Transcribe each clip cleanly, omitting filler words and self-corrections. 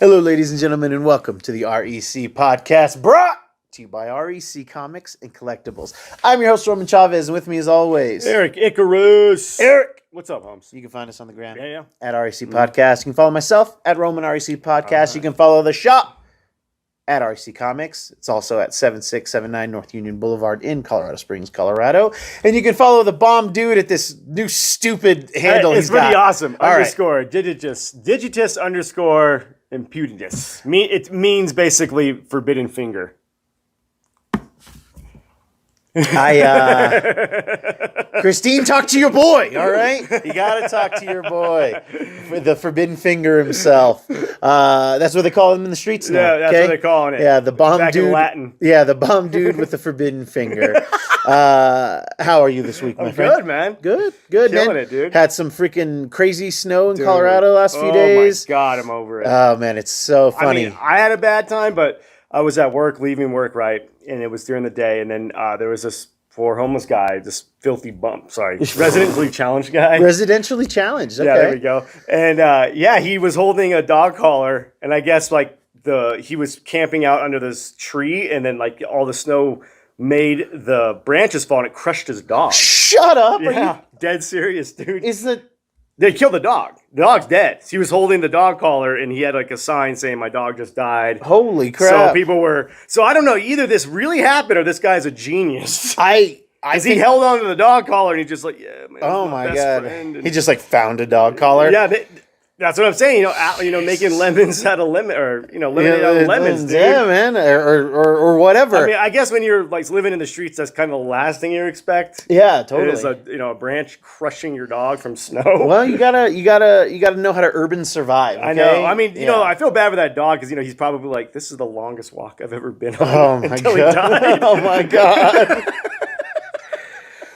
Hello, ladies and gentlemen, and welcome to the REC podcast, brought to you by REC Comics and Collectibles. I'm your host, Roman Chavez, and with me, as always, Erik Icarus. Eric. What's up, Holmes? You can find us on the gram Yeah. at REC Podcast. You can follow myself at Roman REC Podcast. You can follow the shop at REC Comics. It's also at 7679 North Union Boulevard in Colorado Springs, Colorado. And you can follow the bomb dude at this new stupid handle It's he's got. pretty awesome. All right. Underscore Digitus underscore impudendus. It means basically forbidden finger. Christine, talk to your boy, all right? You got to talk to your boy. The forbidden finger himself. That's what they call him in the streets now. Yeah, that's what they're calling it. Yeah, the bomb Back dude. in Latin. Yeah, the bomb dude with the forbidden finger. How are you this week, my friend? Good, man. Good, Killing man. it, dude. Had some freaking crazy snow in Colorado last few days. Oh, my God, I'm over it. Oh, man, it's so funny. I mean, I had a bad time, but I was at work, leaving work, right? And it was during the day. And then there was this poor homeless guy, this filthy bump. Sorry, residentially challenged guy. Residentially challenged. Okay. Yeah, there we go. And he was holding a dog collar, and I guess he was camping out under this tree, and then like all the snow made the branches fall, and it crushed his dog. Shut up! Yeah, dead serious, dude. They They killed the dog. The dog's dead. He was holding the dog collar, and he had like a sign saying, "My dog just died." Holy crap! So people were. So I don't know. Either this really happened, or this guy's a genius. I He held onto the dog collar, and he just like, yeah. Man, oh my my best God! friend. And He just like found a dog collar. yeah, that's what I'm saying. Making lemons out of lemon, or lemonade out of lemons, dude. Yeah, man, or whatever. I mean, I guess when you're like living in the streets, that's kind of the last thing you expect. Yeah, totally. Is a branch crushing your dog from snow. Well, you gotta know how to urban survive. Okay? I know. I mean, Yeah. I feel bad for that dog because he's probably like, this is the longest walk I've ever been on. Oh my until God! he died. Oh my God!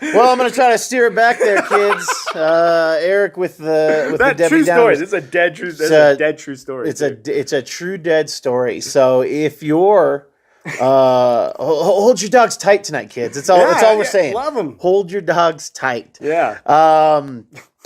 Well, I'm gonna try to steer it back there, kids. Eric with the That Debbie true story. Downers. It's a dead true. That's a dead true story. It's a true dead story. So if you're hold your dogs tight tonight, kids. It's all we're saying. Love them. Hold your dogs tight. Yeah.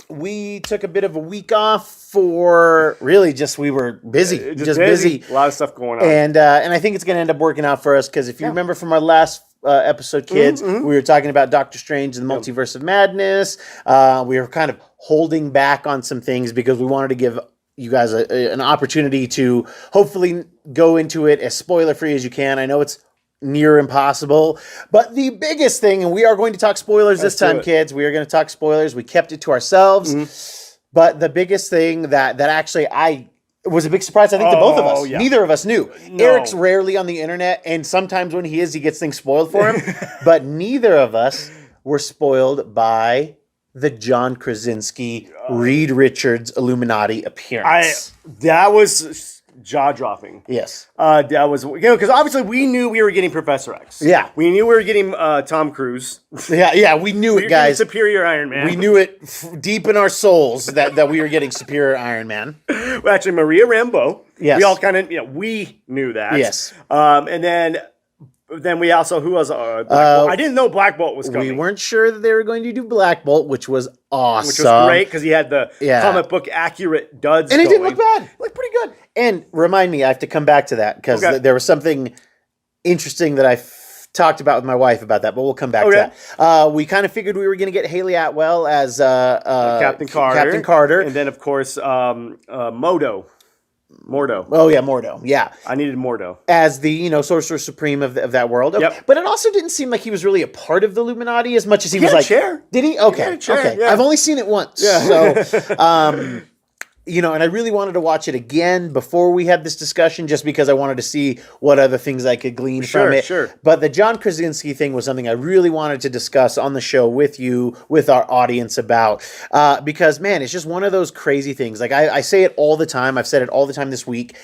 We took a bit of a week off for really we were busy, just busy. A lot of stuff going on. And I think it's going to end up working out for us because if you remember from our last episode, kids, we were talking about Doctor Strange and the Multiverse of Madness. We were kind of holding back on some things because we wanted to give you guys an opportunity to hopefully go into it as spoiler-free as you can. I know it's near impossible, but the biggest thing, and we are going to talk spoilers this time, kids. We are going to talk spoilers. We kept it to ourselves, but the biggest thing that actually it was a big surprise, I think, to both of us. Yeah. Neither of us knew. No. Eric's rarely on the internet, and sometimes when he is, he gets things spoiled for him. But neither of us were spoiled by the John Krasinski, Reed Richards Illuminati appearance. That was jaw-dropping. Yes. That was because obviously we knew we were getting Professor X. Yeah. We knew we were getting Tom Cruise. Yeah, we knew it, guys. Superior Iron Man. We knew it deep in our souls that we were getting Superior Iron Man. Well, actually, Maria Rambeau. Yes. We all kind of, we knew that. Yes. And then we also, who was Black Bolt? I didn't know Black Bolt was coming. We weren't sure that they were going to do Black Bolt, which was awesome. Which was great because he had the comic book accurate duds. And it didn't look bad. It looked pretty good. And remind me, I have to come back to that because there was something interesting that I talked about with my wife about that, but we'll come back to that. We kind of figured we were going to get Haley Atwell as Captain Carter. And then, of course, Mordo. Oh, yeah, Mordo. Yeah. I needed Mordo. As the, Sorcerer Supreme of that world. Yep. But it also didn't seem like he was really a part of the Illuminati as much as he was had a like... chair. Did he? Okay. He had a chair, okay. yeah. I've only seen it once. Yeah. So, and I really wanted to watch it again before we had this discussion just because I wanted to see what other things I could glean from it. Sure. But the John Krasinski thing was something I really wanted to discuss on the show with you, with our audience about. Because, man, it's just one of those crazy things. Like, I say it all the time. I've said it all the time this week.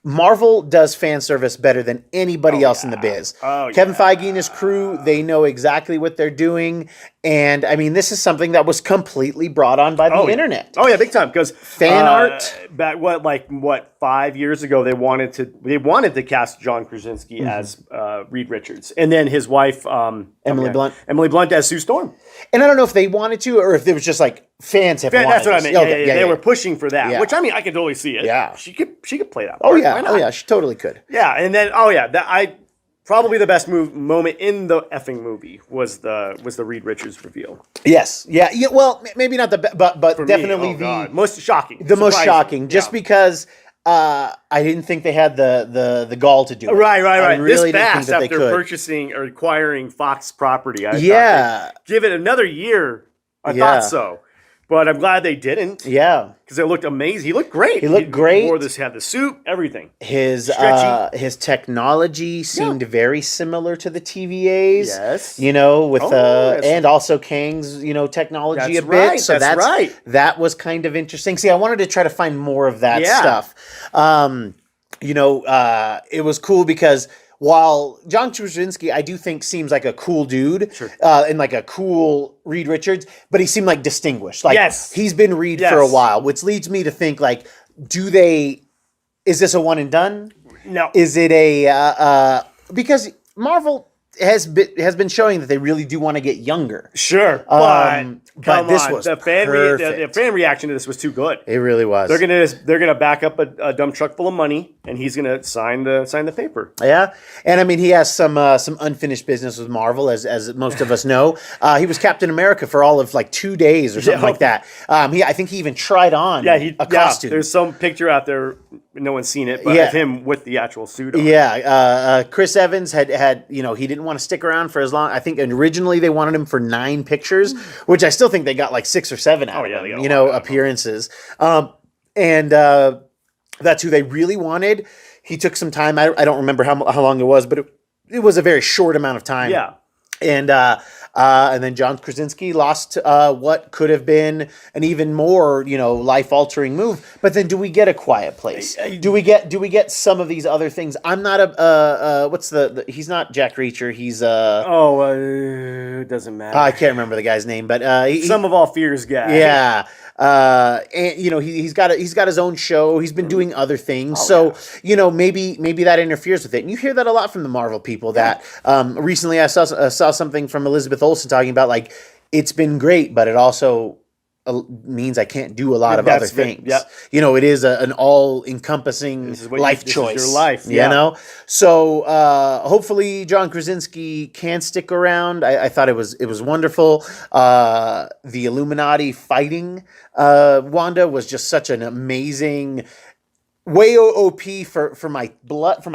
Marvel does fan service better than anybody else in the biz. Kevin Feige and his crew, they know exactly what they're doing. And I mean, this is something that was completely brought on by the internet. Oh yeah, big time. Because fan art. Back what 5 years ago they wanted to cast John Krasinski as Reed Richards, and then his wife Emily Blunt as Sue Storm. And I don't know if they wanted to, or if it was just like fans have wanted. That's what I meant. Okay, they were pushing for that, Yeah. which I mean I could totally see it. Yeah, she could play that. Oh part. yeah, she totally could. Yeah, and then probably the best moment in the effing movie was the Reed Richards reveal. Yes, yeah. Well, maybe not but For definitely me, most shocking. The most shocking, just because I didn't think they had the gall to do it. Right. I really this didn't fast think that after they could. purchasing or acquiring Fox property. I thought give it another year. I thought so. But I'm glad they didn't. Yeah. Because it looked amazing. He looked great. He wore this, had the suit, everything. His technology seemed very similar to the TVA's. Yes. With and also Kang's, technology a bit. Right, so that's right. That was kind of interesting. See, I wanted to try to find more of that stuff. It was cool because while John Krasinski, I do think seems like a cool dude, and like a cool Reed Richards, but he seemed like distinguished. Like he's been Reed for a while, which leads me to think like, is this a one and done? No. Is it because Marvel has been showing that they really do want to get younger. Sure, but this was the fan reaction to this was too good. It really was. They're gonna back up a dump truck full of money, and he's gonna sign the paper. Yeah, and I mean he has some unfinished business with Marvel, as most of us know. He was Captain America for all of like 2 days or something like that. I think he even tried on a costume. There's some picture out there. No one's seen it, but of him with the actual suit on. Yeah, Chris Evans had he didn't want to stick around for as long. I think originally they wanted him for 9 pictures, which I still think they got like 6 or 7 out of him, appearances. And that's who they really wanted. He took some time. I don't remember how long it was, but it was a very short amount of time. Yeah. And then John Krasinski lost what could have been an even more, life-altering move. But then, do we get A Quiet Place? Do we get some of these other things? I'm not what's he's not Jack Reacher. He's it doesn't matter. I can't remember the guy's name, but Some of All Fears guy. Yeah. And he's got his own show. He's been doing other things, maybe that interferes with it. And you hear that a lot from the Marvel people. That recently I saw something from Elizabeth Olsen talking about like it's been great, but it also means I can't do a lot of other things. It is an all-encompassing life choice. This is your life, you know. So hopefully John Krasinski can stick around. I thought it was wonderful. The Illuminati fighting Wanda was just such an amazing. Way OP for my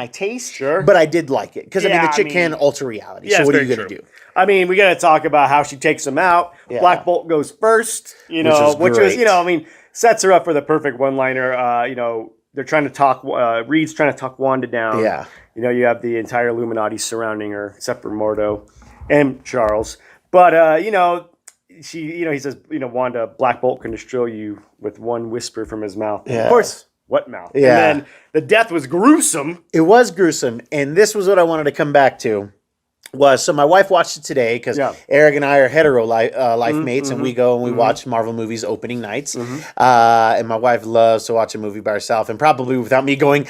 taste. Sure. But I did like it. Because, the chick can alter reality. So what are you going to do? I mean, we got to talk about how she takes him out. Yeah. Black Bolt goes first, which was sets her up for the perfect one-liner. They're trying to talk, Reed's trying to talk Wanda down. Yeah. You have the entire Illuminati surrounding her, except for Mordo and Charles. But, he says, Wanda, Black Bolt can destroy you with one whisper from his mouth. Yeah. Of course. What mouth? Yeah. And then the death was gruesome. It was gruesome. And this was what I wanted to come back to. So my wife watched it today because Erik and I are hetero life mates, and we go and we watch Marvel movies opening nights. And my wife loves to watch a movie by herself, and probably without me going,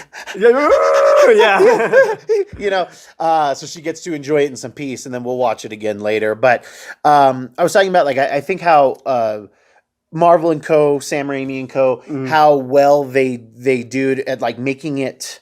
so she gets to enjoy it in some peace, and then we'll watch it again later. But I was talking about I think how Marvel and Co., Sam Raimi and Co., how well they do at making it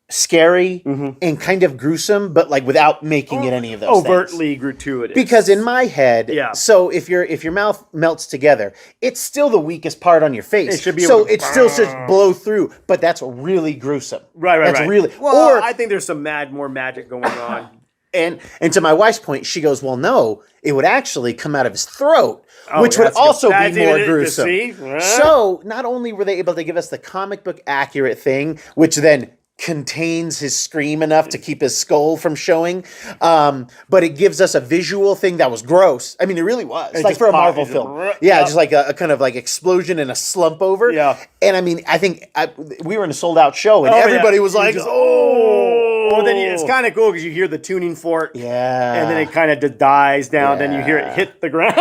scary and kind of gruesome, but without making it any of those overtly gratuitous. Because in my head, so if your mouth melts together, it's still the weakest part on your face. It should be so it still should blow through, but that's really gruesome. Right. That's really. Well, I think there's some more magic going on. And to my wife's point, she goes, well, no, it would actually come out of his throat, which would also be more gruesome. So not only were they able to give us the comic book accurate thing, which then contains his scream enough to keep his skull from showing, but it gives us a visual thing that was gross. I mean, it really was. It's for a Marvel film. Just like a kind of explosion and a slump over. Yeah. And I mean, I think we were in a sold out show and everybody was like, Well, then it's kind of cool because you hear the tuning fork. Yeah. And then it kind of dies down. Then you hear it hit the ground.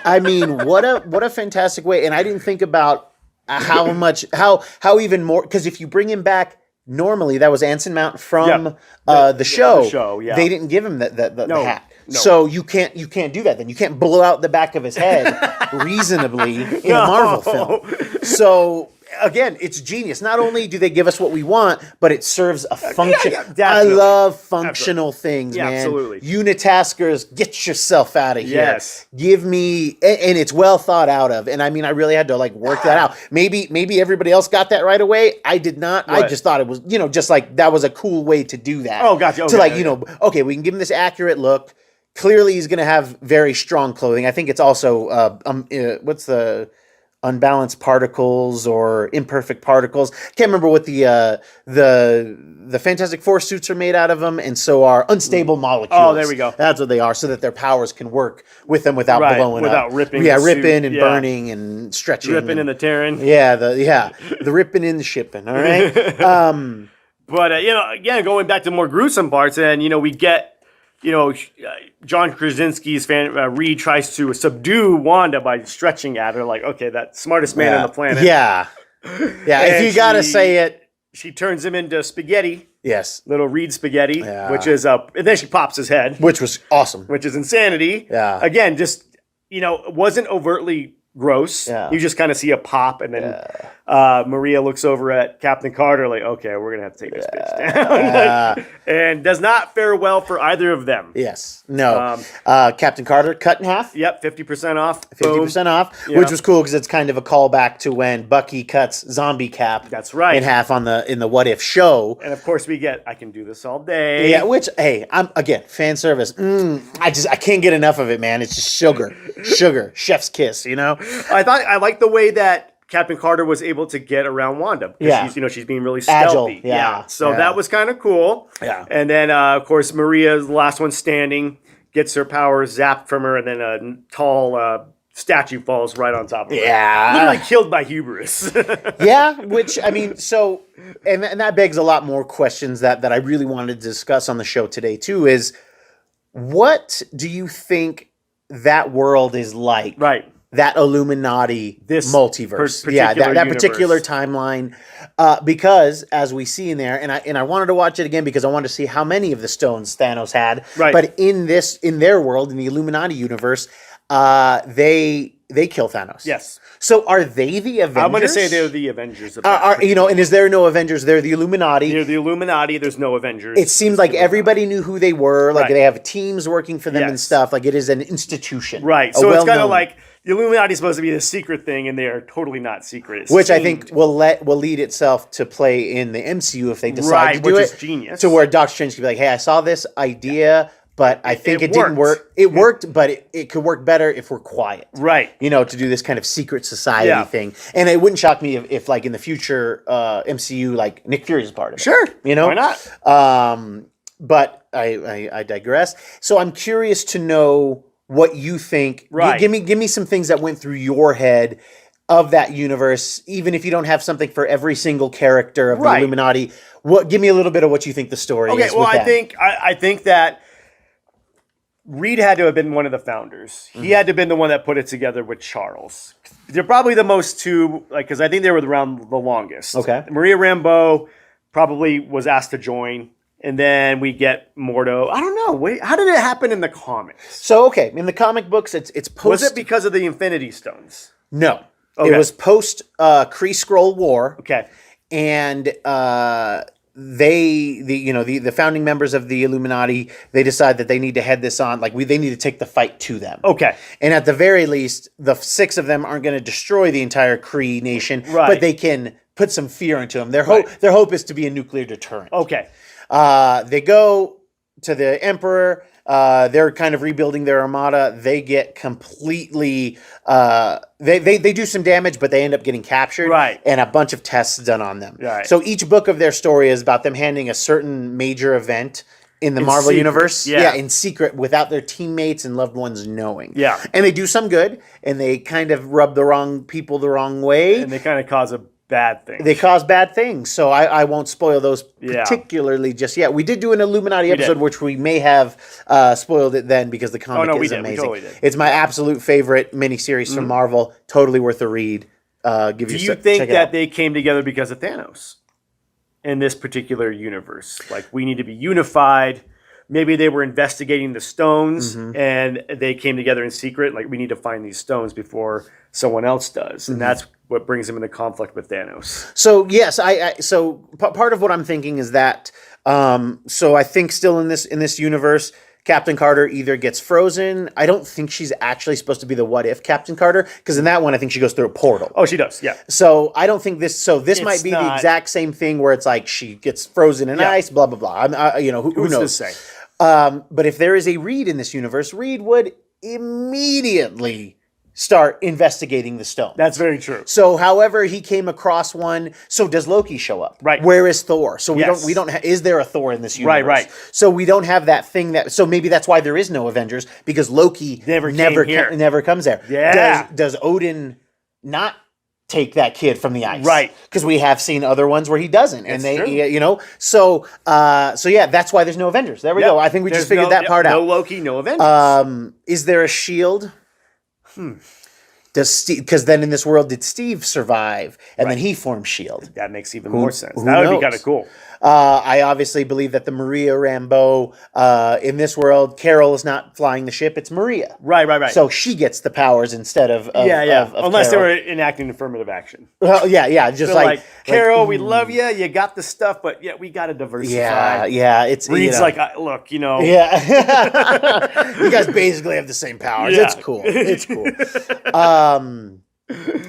I mean, what a fantastic way. And I didn't think about how even more, because if you bring him back normally, that was Anson Mount from the show. The show, yeah. They didn't give him the hat. No. So you can't do that then. You can't blow out the back of his head reasonably in a Marvel film. So again, it's genius. Not only do they give us what we want, but it serves a function. I love functional things, man. Absolutely. Unitaskers, get yourself out of here. Yes. Give me, and it's well thought out of. And I mean, I really had to like work that out. Maybe everybody else got that right away. I did not. What? I just thought it was, just like that was a cool way to do that. Oh, gotcha. Okay, okay, we can give him this accurate look. Clearly, he's going to have very strong clothing. I think it's also what's the unbalanced particles or imperfect particles? Can't remember what the Fantastic Four suits are made out of them, and so are unstable molecules. Oh, there we go. That's what they are, so that their powers can work with them without blowing up, without ripping. Yeah, ripping and burning and stretching, ripping and the tearing. Yeah, the ripping and the shipping. All right. But again, going back to more gruesome parts, and we get. John Krasinski's Reed tries to subdue Wanda by stretching at her, like, okay, that smartest man on the planet. Yeah. If you gotta say it, she turns him into spaghetti. Yes, little Reed spaghetti, which is and then she pops his head, which was awesome, which is insanity. Yeah, again, just it wasn't overtly gross. Yeah. You just kind of see a pop, and then Maria looks over at Captain Carter like, okay, we're going to have to take this bitch down. And does not fare well for either of them. Yes. No. Captain Carter cut in half. Yep, 50% off. 50% off, which was cool because it's kind of a callback to when Bucky cuts Zombie Cap in half in the What If show. And of course we get, I can do this all day. Yeah, which, hey, I'm again, fan service. I can't get enough of it, man. It's just sugar. Chef's kiss, I like the way that Captain Carter was able to get around Wanda. Because she's being really stealthy. Agile. Yeah. So that was kind of cool. Yeah. And then, of course, Maria's the last one standing, gets her power zapped from her, and then a tall statue falls right on top of her. Yeah. Literally killed by hubris. Yeah, which, I mean, so, and that begs a lot more questions that I really wanted to discuss on the show today, too, is what do you think that world is like? Right. That Illuminati multiverse. That particular timeline. Because as we see in there, and I wanted to watch it again because I wanted to see how many of the stones Thanos had. Right. But in their world, in the Illuminati universe, they kill Thanos. Yes. So are they the Avengers? I'm going to say they're the Avengers. And is there no Avengers? They're the Illuminati. They're the Illuminati. There's no Avengers. It seemed like everybody knew who they were. Like they have teams working for them and stuff. Like it is an institution. Right. So it's kind of like the Illuminati is supposed to be the secret thing, and they are totally not secret. Which I think will lead itself to play in the MCU if they decide to do it. Which is genius. To where Doctor Strange could be like, hey, I saw this idea, but I think it didn't work. It worked, but it could work better if we're quiet. Right. To do this kind of secret society thing. And it wouldn't shock me if like in the future MCU, like Nick Fury is part of it. Sure. Why not? But I digress. So I'm curious to know what you think. Right. Give me some things that went through your head of that universe, even if you don't have something for every single character of the Illuminati. Give me a little bit of what you think the story is. Okay, well, I think that Reed had to have been one of the founders. He had to have been the one that put it together with Charles. They're probably the most two, because I think they were around the longest. Okay. Maria Rambeau probably was asked to join. And then we get Mordo. I don't know. Wait, how did it happen in the comics? So, okay, in the comic books, it's post. Was it because of the Infinity Stones? No. Okay. It was post Kree Skrull War. Okay. And the founding members of the Illuminati, they decide that they need to head this on. They need to take the fight to them. Okay. And at the very least, the 6 of them aren't going to destroy the entire Kree nation, but they can put some fear into them. Their hope is to be a nuclear deterrent. Okay. They go to the Emperor. They're kind of rebuilding their armada. They get completely. They do some damage, but they end up getting captured. Right. And a bunch of tests done on them. Right. So each book of their story is about them handling a certain major event in the Marvel universe. Yeah. In secret, without their teammates and loved ones knowing. Yeah. And they do some good, and they kind of rub the wrong people the wrong way. And they kind of cause a bad things. They cause bad things, so I won't spoil those Yeah. particularly just yet. We did do an Illuminati episode, which we may have spoiled it then because the comic is amazing. We totally did. It's my absolute favorite miniseries from Marvel. Totally worth a read. Do you think that they came together because of Thanos in this particular universe? Like, we need to be unified. Maybe they were investigating the stones and they came together in secret. Like, we need to find these stones before someone else does. And that's what brings them into conflict with Thanos. So, yes, part of what I'm thinking is that, so I think still in this universe, Captain Carter either gets frozen. I don't think she's actually supposed to be the what if Captain Carter, because in that one, I think she goes through a portal. Oh, she does, yeah. So I don't think this. So this might be the exact same thing where it's like she gets frozen in ice, blah blah blah. Who knows? To say? But if there is a Reed in this universe, Reed would immediately start investigating the stone. That's very true. So, however, he came across one. So, does Loki show up? Right. Where is Thor? So we Yes. don't. Is there a Thor in this universe? Right. So we don't have that thing that. So maybe that's why there is no Avengers, because Loki never comes there. Yeah. Does Odin not take that kid from the ice? Right. Because we have seen other ones where he doesn't, and It's true. So yeah, that's why there's no Avengers. There we go. I think we just figured that part out. No Loki, no Avengers. Is there a Shield? Does Steve? Because then in this world, did Steve survive, and then he formed Shield? That makes even more sense. That would be kind of cool. I obviously believe that the Maria Rambeau in this world, Carol is not flying the ship; it's Maria. Right. So she gets the powers instead of Unless they Carol. were enacting affirmative action. Well, yeah, just They're like Carol, we love you. You got the stuff, but we got to diversify. Yeah. It's Reed's look, Yeah, you guys basically have the same powers. Yeah. It's cool.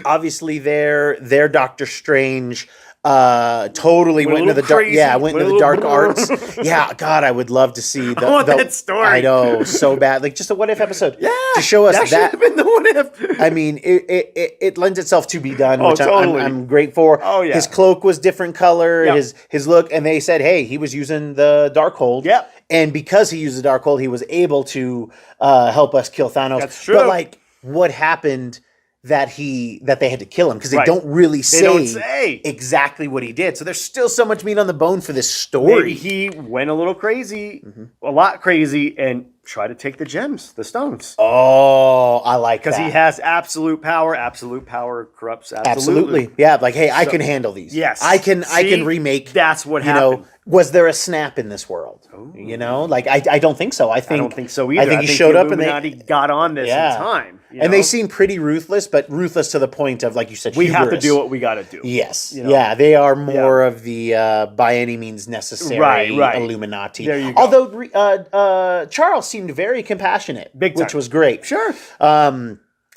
Obviously, their Doctor Strange totally went into the dark. crazy, Yeah, went into the dark arts. brrr. Yeah, God, I would love to see that story. I know, so bad. Like just a what if episode. Yeah, to show us that should have been the what if. I mean, it lends itself to be done, which totally. I'm great for. Oh, yeah. His cloak was different color, Yep. his look, and they said, hey, he was using the Darkhold. Yep. And because he used the Darkhold, he was able to help us kill Thanos. That's true. But like, what happened that they had to kill him? Because they Right. don't really They don't say. exactly what he did. So there's still so much meat on the bone for this story. Maybe he went a little crazy, a lot crazy, and tried to take the gems, the stones. Oh, I like that. Because he has absolute power. Absolute power corrupts Absolutely. Yeah, like, hey, I can handle these. Yes. I can See? remake. That's what you happened. know, was there a snap in this world? Like I don't think so. I don't think so either. I think he showed the up and Illuminati got on this in time. And they seem pretty ruthless, but ruthless to the point of, like you said, we have to hubris. do what we got to do. Yes. Yeah, they are more of the by any means necessary Right. Illuminati. There you go. Although Charles seemed very compassionate, Big time. which was great. Sure.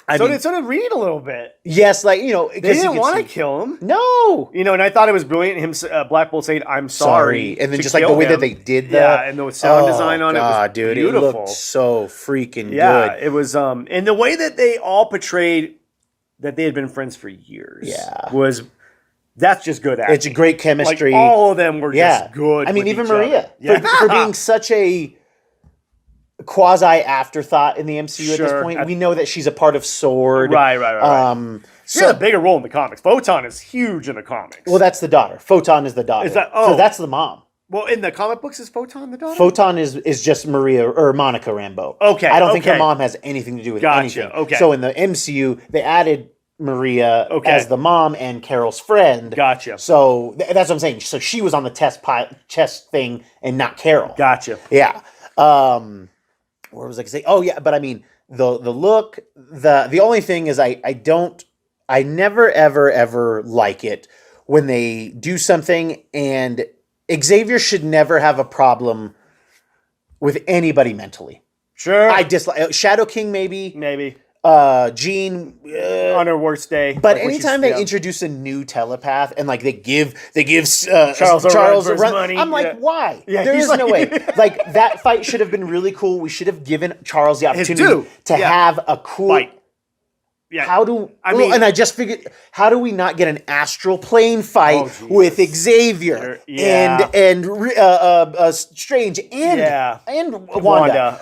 I So mean, did Reed a little bit. yes, like, They didn't want to kill him. No. And I thought it was brilliant. Him, Black Bolt saying, "I'm sorry," and then to just like the kill way that him. they did and the sound design on it was dude, beautiful. it looked so freaking Yeah, good. it was. And the way that they all portrayed that they had been friends for years. Yeah. That's just good acting. It's a great chemistry. Like, all of them were just good. I mean, with even each other. Maria Yeah. for being such a quasi afterthought in the MCU at this Sure. point. We know that she's a part of Sword. Right. She has So a bigger role in the comics. Photon is huge in the comics. well, that's the daughter. Photon is the daughter. So that's the mom. Well, in the comic books, is Photon the daughter? Photon is just Maria or Monica Rambeau. Okay, I don't think her okay. mom has anything to do with Gotcha, anything. okay. So in the MCU, they added Maria as the mom and Carol's friend. Gotcha. So that's what I'm saying. So she was on the test thing and not Carol. Gotcha. Yeah. Where was I going to say? Oh yeah, but I mean the look. The only thing is I never ever like it when they do something, and Xavier should never have a problem with anybody mentally. Sure. I dislike Shadow King maybe. Jean on her worst day. But like when anytime she's- they introduce a new telepath and like they give Charles a a run, money, I'm like, why? Yeah, There he's is like- no way. Like that fight should have been really cool. We should have given Charles the opportunity due. to Yeah. have a cool Fight. Yeah. How do and I just figured, how do we not get an astral plane fight with Xavier and Strange and Wanda?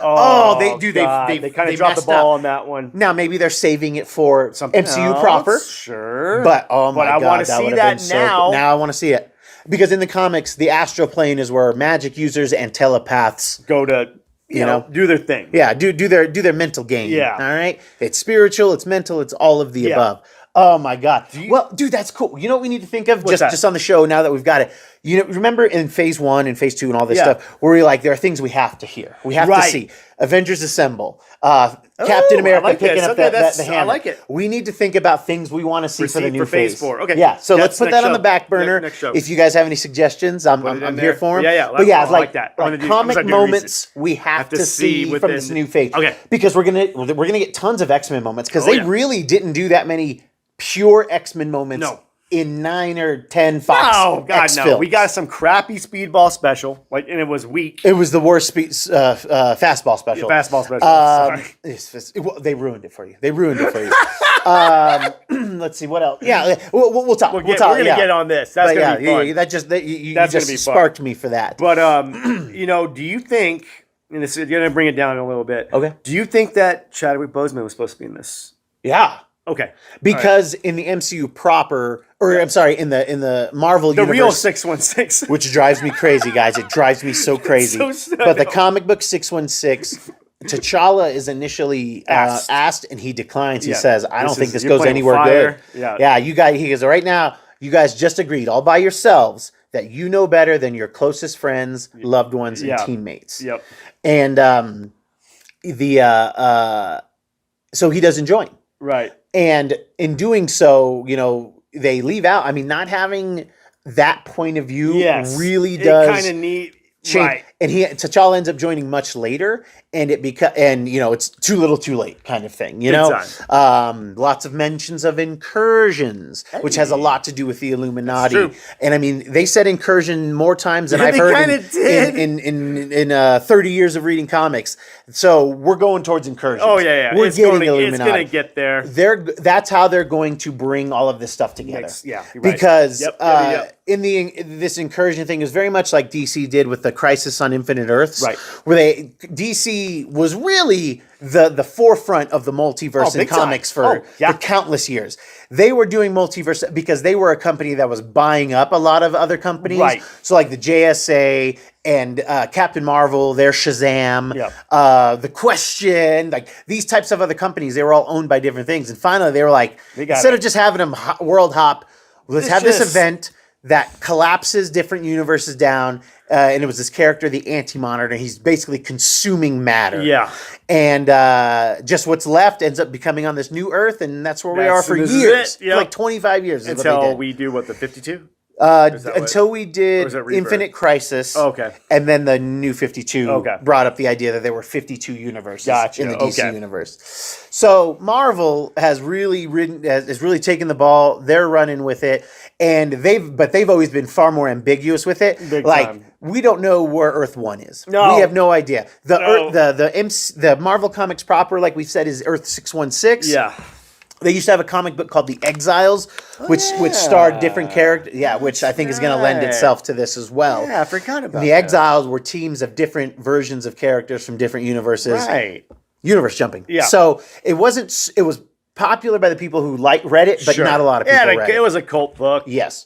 They kind of dropped the ball on that one. Now maybe they're saving it for something MCU else, proper, sure. But oh my god, I want to see that now. Now I want to see it because in the comics, the astral plane is where magic users and telepaths go to. You know, do their thing. Yeah, do their mental game. Yeah. All right. It's spiritual, it's mental, it's all of the above. Oh my god. Well, dude, that's cool. You know what we need to think of just on the show now that we've got it. You know, remember in phase 1 and phase 2 and all this stuff where we're like, there are things we have to hear. We have to see. Avengers Assemble. Captain America picking up the hammer. I like it. We need to think about things we want to see for the new phase 4. Okay. Yeah. So let's put that on the back burner. Next show. If you guys have any suggestions, I'm here for them. Yeah. But yeah, like that. Like comic moments we have to see from this new phase. Okay. Because we're gonna get tons of X-Men moments because they really didn't do that many pure X-Men moments in 9 or 10 Fox X films. We got some crappy Speedball special, and it was weak. It was the worst fastball special. Yeah, fastball special. They ruined it for you. Let's see what else. Yeah, we'll talk. We're gonna get on this. That's gonna be fun. You just sparked me for that. But do you think? And this is gonna bring it down a little bit. Okay. Do you think that Chadwick Boseman was supposed to be in this? Yeah. Okay. Because in the MCU proper, or I'm sorry, in the Marvel universe, the real 616, which drives me crazy, guys. It drives me so crazy. But the comic book 616, T'Challa is initially asked, and he declines. He says, "I don't think this goes anywhere good." Yeah. You guys. He goes, right now, you guys just agreed all by yourselves that you know better than your closest friends, loved ones, and teammates. Yep. And so he doesn't join. Right. And in doing so, they leave out. I mean, not having that point of view really does kind of neat. Change. Right. And T'Challa ends up joining much later, and it's too little, too late kind of thing. Lots of mentions of incursions, which has a lot to do with the Illuminati. That's true. And I mean, they said incursion more times than I've heard in 30 years of reading comics. So we're going towards incursions. Oh yeah. We're getting Illuminati. It's going to get there. That's how they're going to bring all of this stuff together. You're right. Because this incursion thing is very much like DC did with the Crisis on Infinite Earths, right? Where DC was really the forefront of the multiverse in comics for countless years. They were doing multiverse because they were a company that was buying up a lot of other companies. Right. So like the JSA and Captain Marvel, their Shazam, The Question, like these types of other companies, they were all owned by different things. And finally they were like, instead of just having them world hop, let's have this event that collapses different universes down. And it was this character, the Anti-Monitor. He's basically consuming matter. Yeah. And just what's left ends up becoming on this new Earth, and that's where we are for years. For like 25 years. Until we do the 52? Until we did Infinite Crisis. Okay. And then the New 52 brought up the idea that there were 52 universes in the DC universe. So Marvel has really taken the ball. They're running with it. And they've always been far more ambiguous with it. Big time. We don't know where Earth 1 is. No. We have no idea. The Marvel Comics proper, like we said, is Earth 616. Yeah. They used to have a comic book called The Exiles, which starred different characters. Yeah, which I think is going to lend itself to this as well. Yeah, I forgot about that. The Exiles were teams of different versions of characters from different universes. Right. Universe jumping. Yeah. So it was popular by the people who read it, but not a lot of people read it. It was a cult book. Yes.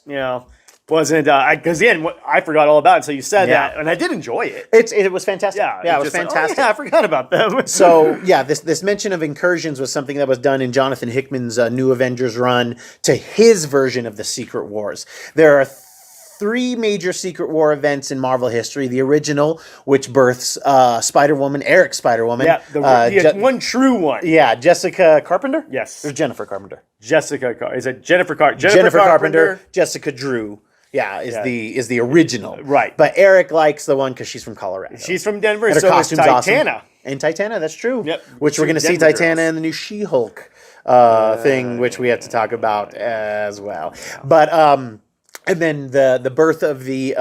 Wasn't because I forgot all about it until you said that, and I did enjoy it. It was fantastic. Yeah, it was fantastic. I forgot about them. So this mention of incursions was something that was done in Jonathan Hickman's New Avengers run to his version of the Secret Wars. There are 3 major Secret War events in Marvel history. The original, which births Spider-Woman, Erik Spider-Woman. Yeah, one true one. Yeah, Jessica Carpenter? Yes. Or Jennifer Carpenter? Is it Jennifer Carpenter? Jennifer Carpenter, Jessica Drew. Yeah, is the original. Right. But Erik likes the one because she's from Colorado. She's from Denver, and her so costume's is Titana. Awesome. And Titana, that's true. Yep. Which we're going to see Titana in the new She-Hulk thing, which we have to talk about as well. But and then the birth of the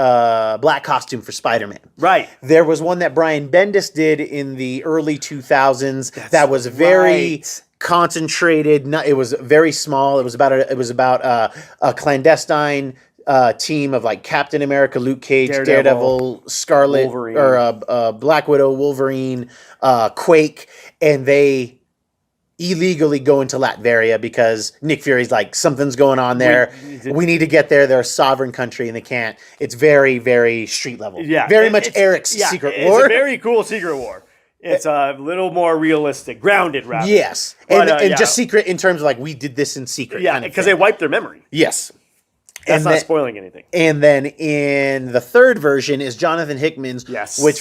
black costume for Spider-Man. Right. There was one that Brian Bendis did in the early 2000s that was very concentrated. It was very small. It was about a clandestine team of like Captain America, Luke Cage, Daredevil, Scarlet, Wolverine. or Black Widow, Wolverine, Quake, and they illegally go into Latveria because Nick Fury's like, something's going on there. We need to get there. They're a sovereign country and they can't. It's very, very street level. Yeah, very much Erik's Secret War. It's a very cool Secret War. It's a little more realistic, grounded, rather. Yes, But, and just secret in terms of like, we did this in secret. Yeah, because they wiped their memory. Yes. That's not spoiling anything. And then in the third version is Jonathan Hickman's, which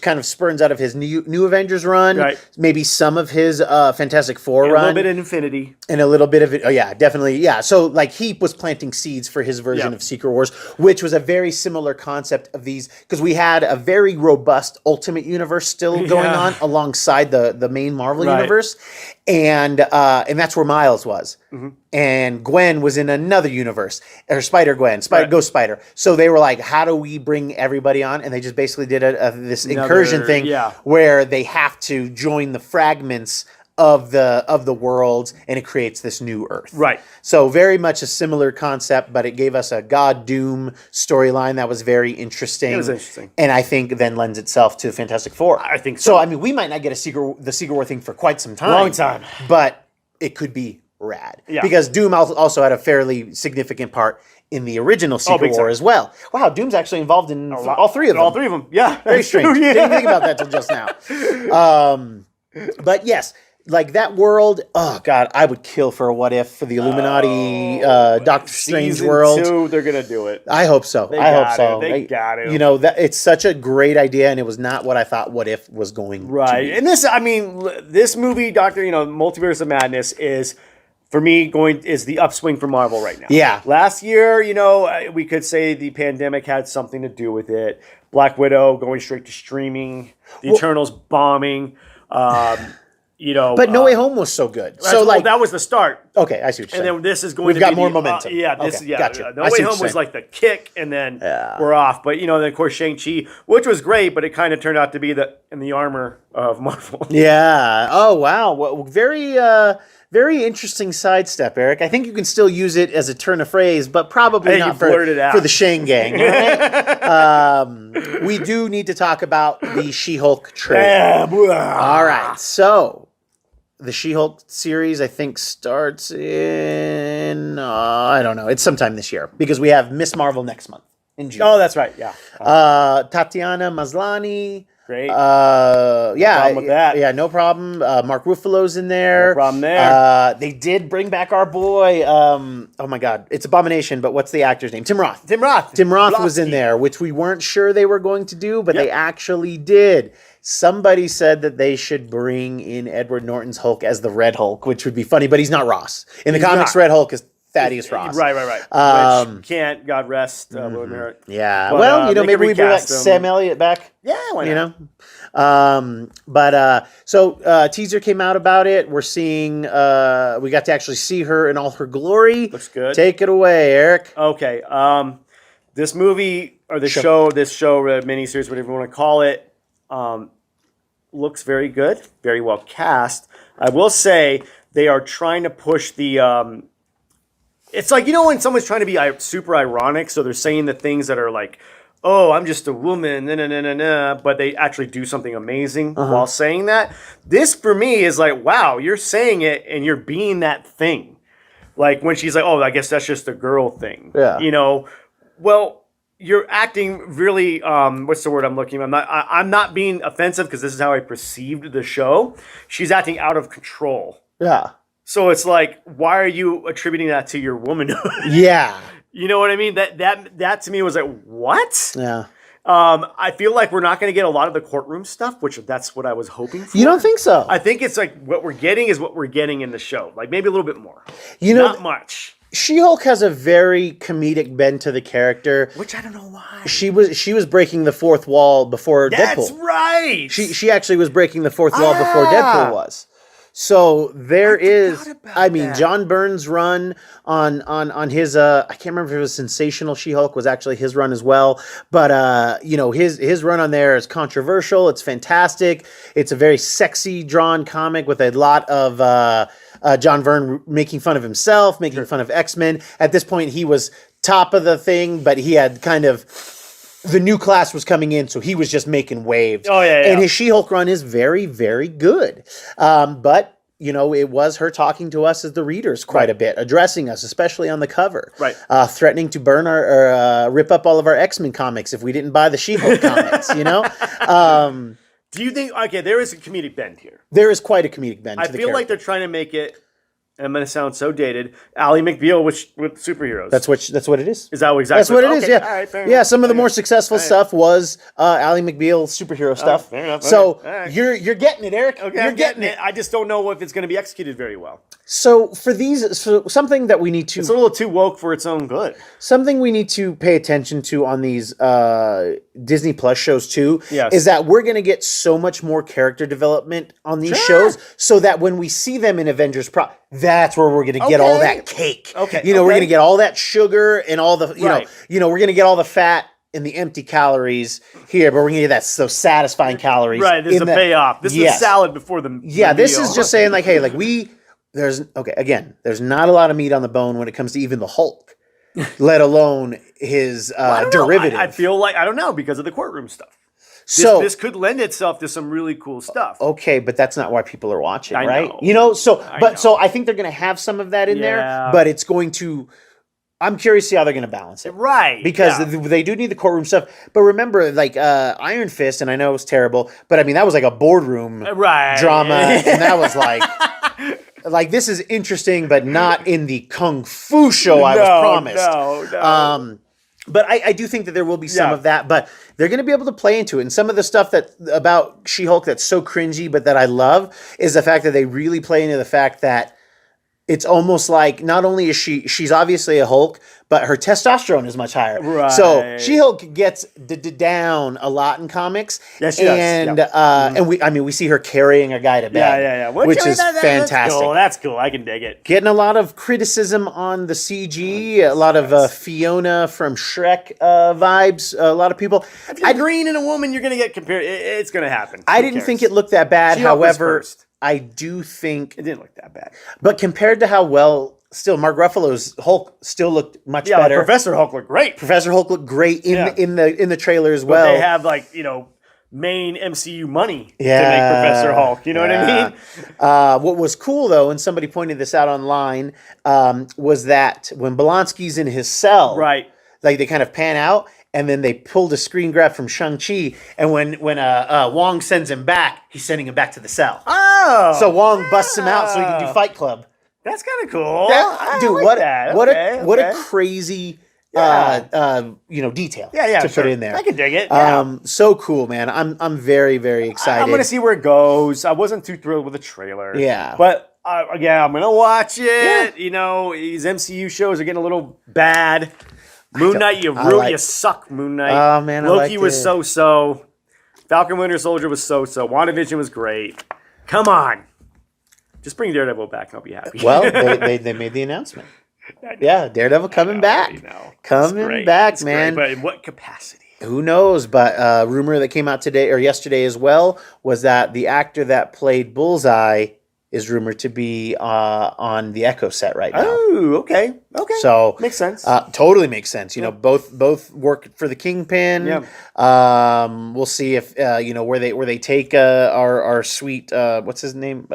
kind of spurns out of his new Avengers run, right. Maybe some of his Fantastic Four run, a little bit of Infinity, and a little bit of it. Oh yeah, definitely, yeah. So like he was planting seeds for his version of Secret Wars, which was a very similar concept of these, because we had a very robust Ultimate Universe still going on alongside the main Marvel universe, and that's where Miles was. Mm-hmm. And Gwen was in another universe, or Spider-Gwen, Ghost Spider. So they were like, how do we bring everybody on? And they just basically did this incursion thing where they have to join the fragments of the worlds, and it creates this new Earth. Right. So very much a similar concept, but it gave us a God Doom storyline that was very interesting. It was interesting. And I think then lends itself to Fantastic Four. I think so. So, I mean, we might not get the Secret War thing for quite some time. Long time. But it could be rad. Yeah. Because Doom also had a fairly significant part in the original Secret War as well. Wow, Doom's actually involved in all three of them. All three of them, yeah. Very strange. Didn't think about that till just now. But yes, like that world, oh God, I would kill for a what if for the Illuminati Doctor Strange world. Season 2, they're going to do it. I hope so. I hope so. They got it. You know, it's such a great idea, and it was not what I thought what if was going to be. And this movie, Multiverse of Madness is, for me, is the upswing for Marvel right now. Yeah. Last year, we could say the pandemic had something to do with it. Black Widow going straight to streaming. The Eternals bombing. But No Way Home was so good. So that was the start. Okay, I see what you're saying. And then this is going We've to got be more momentum. Gotcha. No I Way Home was like the kick, and then we're off. But then of course Shang-Chi, which was great, but it kind of turned out to be in the armor of Marvel. Yeah. Oh wow. Well, very interesting sidestep, Erik. I think you can still use it as a turn of phrase, but probably not for the Shane Gang. Right? We do need to talk about the She-Hulk trailer. All right. So the She-Hulk series, I think, starts in, I don't know. It's sometime this year because we have Miss Marvel next month in June. Oh, that's right. Yeah. Tatiana Maslany. Great. No problem with that. Yeah, no problem. Mark Ruffalo's in there. No problem there. They did bring back our boy. Oh my God, it's Abomination. But what's the actor's name? Tim Roth. Tim Roth was in there, which we weren't sure they were going to do, but they actually did. Somebody said that they should bring in Edward Norton's Hulk as the Red Hulk, which would be funny, but he's not Ross. In the comics, Red Hulk is Thaddeus Ross. Right. Which can't, God rest, William Merritt. Yeah. But, maybe we bring back Sam Elliott back. Yeah, why not? So teaser came out about it. We're seeing, we got to actually see her in all her glory. Looks good. Take it away, Erik. Okay. This movie, or this show, miniseries, whatever you want to call it, looks very good, very well cast. I will say they are trying to push the, it's like, when someone's trying to be super ironic, so they're saying the things that are like, oh, I'm just a woman, but they actually do something amazing while saying that. This, for me, is like, wow, you're saying it and you're being that thing. Like when she's like, oh, I guess that's just a girl thing. Yeah. Well, you're acting really, what's the word I'm looking at? I'm not being offensive because this is how I perceived the show. She's acting out of control. Yeah. So it's like, why are you attributing that to your womanhood? Yeah. You know what I mean? That to me was like, what? Yeah. I feel like we're not going to get a lot of the courtroom stuff, which that's what I was hoping for. You don't think so? I think it's like what we're getting is what we're getting in the show. Like maybe a little bit more. Not much. She-Hulk has a very comedic bend to the character, which I don't know why. She was breaking the fourth wall before Deadpool. That's right. She actually was breaking the fourth wall before Deadpool was. So there is, about I mean, that. John Byrne's run on his, I can't remember if it was Sensational She-Hulk was actually his run as well, but you know, his run on there is controversial. It's fantastic. It's a very sexy drawn comic with a lot of John Byrne making fun of himself, making fun of X-Men. At this point, he was top of the thing, but he had kind of, the new class was coming in, so he was just making waves. Oh, yeah. And his She-Hulk run is very, very good. But, you know, it was her talking to us as the readers quite a bit, addressing us, especially on the cover. Right. Threatening to burn or rip up all of our X-Men comics if we didn't buy the She-Hulk comics, you know? Do you think, okay, there is a comedic bend here. There is quite a comedic bend I to the feel like character. they're trying to make it, and I'm going to sound so dated, Ally McBeal with superheroes. That's what it is. Is that exactly? That's what it is. Okay. Yeah, All right, fair yeah. enough. Some of the Okay. more successful stuff was Ally McBeal superhero stuff. fair enough. So Okay. All right. you're getting it, Eric. Okay, You're I'm getting it. I just don't know if it's going to be executed very well. So for these, so something that we need to, It's a little too woke for its own good. something we need to pay attention to on these Disney Plus shows too, Yes. is that we're going to get so much more character development on these shows, so that when we see them in Avengers that's where we're going to get all Okay. that cake. Okay, you know, we're okay. going to get all that sugar and all the Right. you know, we're going to get all the fat and the empty calories here, but we're going to get that so satisfying calories. Right, there's in a the- payoff. This Yes. is salad before the Yeah, the this meal. is just saying like, hey, like there's not a lot of meat on the bone when it comes to even the Hulk, let alone his I don't know. derivative. I feel like, I don't know, because of the courtroom stuff. so This could lend itself to some really cool stuff. okay, but that's not why people are watching, I right? know. You know, so know. so I think they're going to have some of that in there, Yeah. but it's going to. I'm curious to see how they're going to balance it. Right. Because yeah. they do need the courtroom stuff. But remember, like Iron Fist, and I know it was terrible, but I mean, that was like a boardroom Right. drama. And that was like, this is interesting, but not in the Kung Fu show I was promised. No. But I do think that there will be some Yeah. of that, but they're going to be able to play into it. And some of the stuff that about She-Hulk that's so cringy, but that I love, is the fact that they really play into the fact that it's almost like not only is she's obviously a Hulk, but her testosterone is much higher. Right. So She-Hulk gets down a lot in comics. Yes, she does. And Yep. and we see her carrying a guy to bed. Yeah. Which is fantastic. That's cool. I can dig it. Getting a lot of criticism on the CG, a lot of Fiona from Shrek vibes. A lot of people. If you're green and a woman, you're going to get compared. It's going to happen. I didn't think it looked that bad. She-Hulk was However, first. I do think, It didn't look that bad. but compared to how well, still Mark Ruffalo's Hulk still looked much Yeah, like better. Professor Hulk looked great. Professor Hulk looked great Yeah. in the trailer as But well. they have main MCU money to Yeah. make Professor Hulk. You know what I mean? What was cool though, and somebody pointed this out online, was that when Blonsky's in his cell, Right. like they kind of pan out, and then they pulled a screen grab from Shang-Chi, and when Wong sends him back, he's sending him back to the cell. Oh. So Wong busts him out so he can do Fight Club. That's kind of cool. Dude, I like what that. what Okay, a what a okay. crazy detail Yeah, to sure. put in there. I can dig it. Yeah. So cool, man. I'm very, very excited. I'm going to see where it goes. I wasn't too thrilled with the trailer. Yeah. But again, I'm going to watch it. Yeah. You know, these MCU shows are getting a little bad. Moon Knight, you suck, Moon Knight. Oh, man, I Loki liked was it. so-so. Falcon Winter Soldier was so-so. WandaVision was great. Come on. Just bring Daredevil back and I'll be happy. Well, they made the announcement. Yeah, Daredevil coming back. Coming back, It's man. great, but in what capacity? Who knows? But rumor that came out today or yesterday as well was that the actor that played Bullseye is rumored to be on the Echo set right now. Oh, okay. Okay. So makes sense. Totally makes sense. You know, both work for the Kingpin. Yeah. We'll see if where they take our sweet what's his name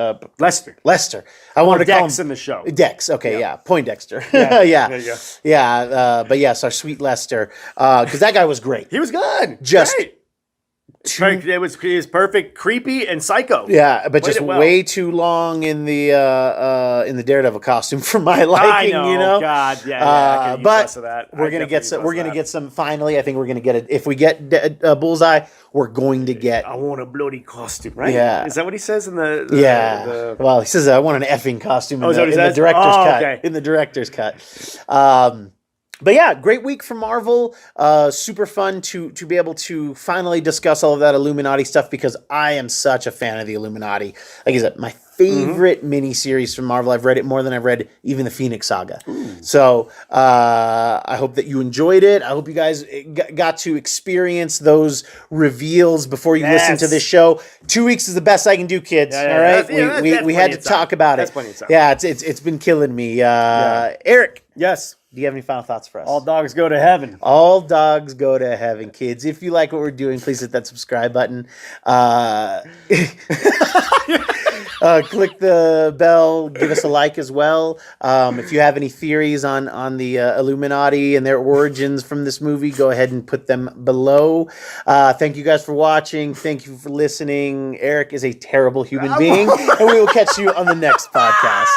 Lester. I wanted to call Dex him in the show. Dex. Okay, yeah, Poindexter. Yeah. yeah, There you go. yeah. But yes, our sweet Lester, because that guy was great. He was good. Just Great. It was perfect, creepy and psycho. Yeah, but Played just it well. way too long in the Daredevil costume for my liking. I know, You know, God, yeah. I could use but less of that. we're I gonna definitely get use some. less We're of gonna that. get some. Finally, I think we're gonna get it. If we get Bullseye, we're going to get. I want a bloody costume, right? Yeah. Is that what he says in the Yeah. Well, he says I want an effing costume in, is that what he the says? director's cut. Okay. In the director's cut. But yeah, great week for Marvel. Super fun to be able to finally discuss all of that Illuminati stuff because I am such a fan of the Illuminati. Like I said, my favorite miniseries from Marvel. I've read it more than I've read even the Phoenix Saga. Ooh. So I hope that you enjoyed it. I hope you guys got to experience those reveals before you listen to this show. 2 weeks is the best I can do, kids. All right, we had to talk about it. Yeah, it's been killing me. Erik. Yes. Do you have any final thoughts for us? All dogs go to heaven. All dogs go to heaven, kids. If you like what we're doing, please hit that subscribe button. Click the bell. Give us a like as well. If you have any theories on the Illuminati and their origins from this movie, go ahead and put them below. Thank you guys for watching. Thank you for listening. Erik is a terrible human being, and we will catch you on the next podcast.